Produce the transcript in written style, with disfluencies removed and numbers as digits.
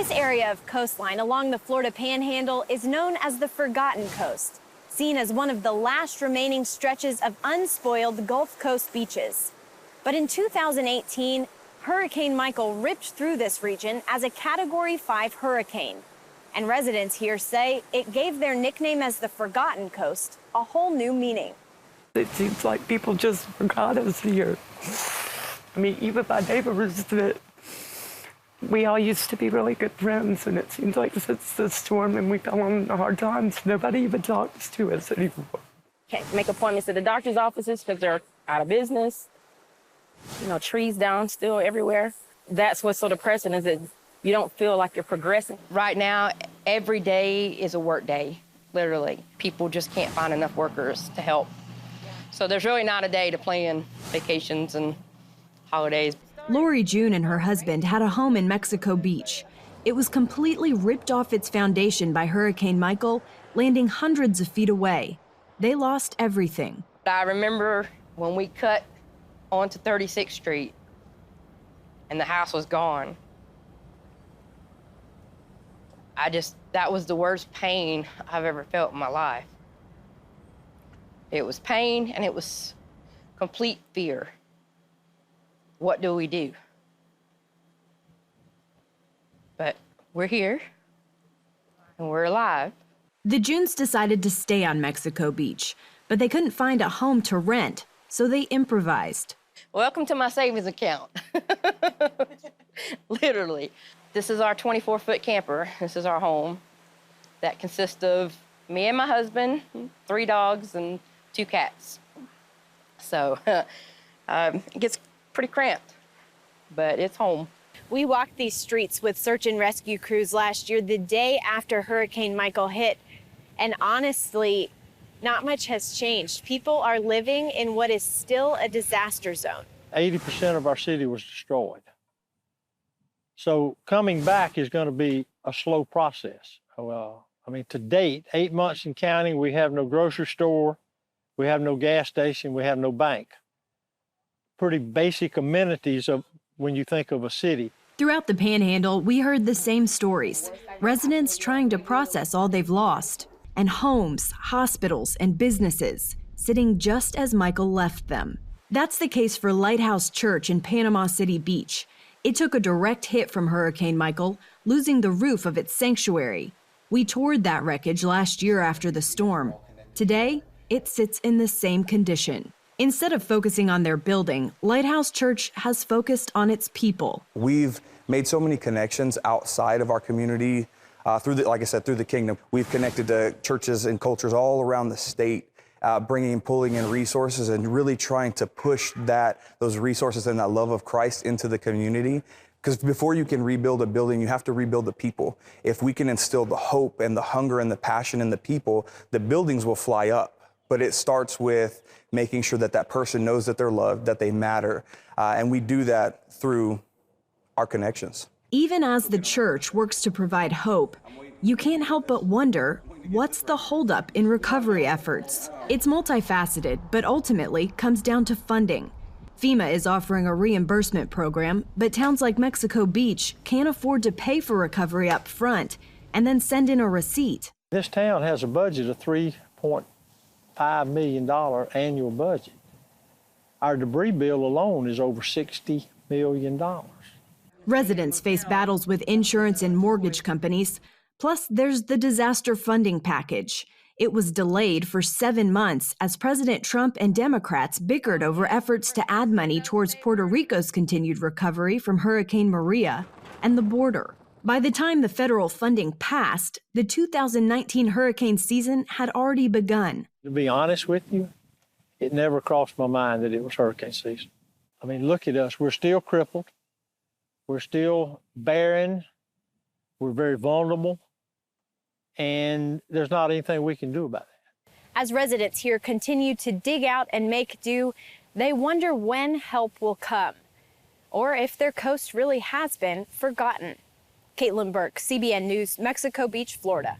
This area of coastline along the Florida Panhandle is known as the Forgotten Coast, seen as one of the last remaining stretches of unspoiled Gulf Coast beaches. But in 2018, Hurricane Michael ripped through this region as a Category 5 hurricane. And residents here say it gave their nickname as the Forgotten Coast a whole new meaning. It seems like people just forgot us here. I mean, even my neighbors, that we all used to be really good friends, and it seems like since the storm and we fell on hard times, nobody even talks to us anymore. Can't make appointments to the doctor's offices because they're out of business. You know, trees down still everywhere. That's what's so depressing, is that you don't feel like you're progressing. Right now, every day is a work day, literally. People just can't find enough workers to help. So there's really not a day to plan vacations and holidays. Lori June and her husband had a home in Mexico Beach. It was completely ripped off its foundation by Hurricane Michael, landing hundreds of feet away. They lost everything. I remember when we cut onto 36th Street and the house was gone. That was the worst pain I've ever felt in my life. It was pain and it was complete fear. What do we do? But we're here and we're alive. The Junes decided to stay on Mexico Beach, but they couldn't find a home to rent, so they improvised. Welcome to my savings account. Literally. This is our 24-foot camper. This is our home. That consists of me and my husband, 3 dogs, and 2 cats. So it gets pretty cramped, but it's home. We walked these streets with search and rescue crews last year, the day after Hurricane Michael hit. And honestly, not much has changed. People are living in what is still a disaster zone. 80% of our city was destroyed. So coming back is going to be a slow process. I mean, to date, 8 months in counting, we have no grocery store, we have no gas station, we have no bank. Pretty basic amenities of when you think of a city. Throughout the Panhandle, we heard the same stories. Residents trying to process all they've lost, and homes, hospitals, and businesses sitting just as Michael left them. That's the case for Lighthouse Church in Panama City Beach. It took a direct hit from Hurricane Michael, losing the roof of its sanctuary. We toured that wreckage last year after the storm. Today, it sits in the same condition. Instead of focusing on their building, Lighthouse Church has focused on its people. We've made so many connections outside of our community, like I said, through the kingdom. We've connected to churches and cultures all around the state, pulling in resources and really trying to push those resources and that love of Christ into the community. Because before you can rebuild a building, you have to rebuild the people. If we can instill the hope and the hunger and the passion in the people, the buildings will fly up. But it starts with making sure that person knows that they're loved, that they matter. And we do that through our connections. Even as the church works to provide hope, you can't help but wonder, what's the holdup in recovery efforts? It's multifaceted, but ultimately comes down to funding. FEMA is offering a reimbursement program, but towns like Mexico Beach can't afford to pay for recovery up front and then send in a receipt. This town has a budget of $3.5 million annual budget. Our debris bill alone is over $60 million. Residents face battles with insurance and mortgage companies. Plus, there's the disaster funding package. It was delayed for 7 months as President Trump and Democrats bickered over efforts to add money towards Puerto Rico's continued recovery from Hurricane Maria and the border. By the time the federal funding passed, the 2019 hurricane season had already begun. To be honest with you, it never crossed my mind that it was hurricane season. I mean, look at us. We're still crippled. We're still barren. We're very vulnerable. And there's not anything we can do about it. As residents here continue to dig out and make do, they wonder when help will come, or if their coast really has been forgotten. Caitlin Burke, CBN News, Mexico Beach, Florida.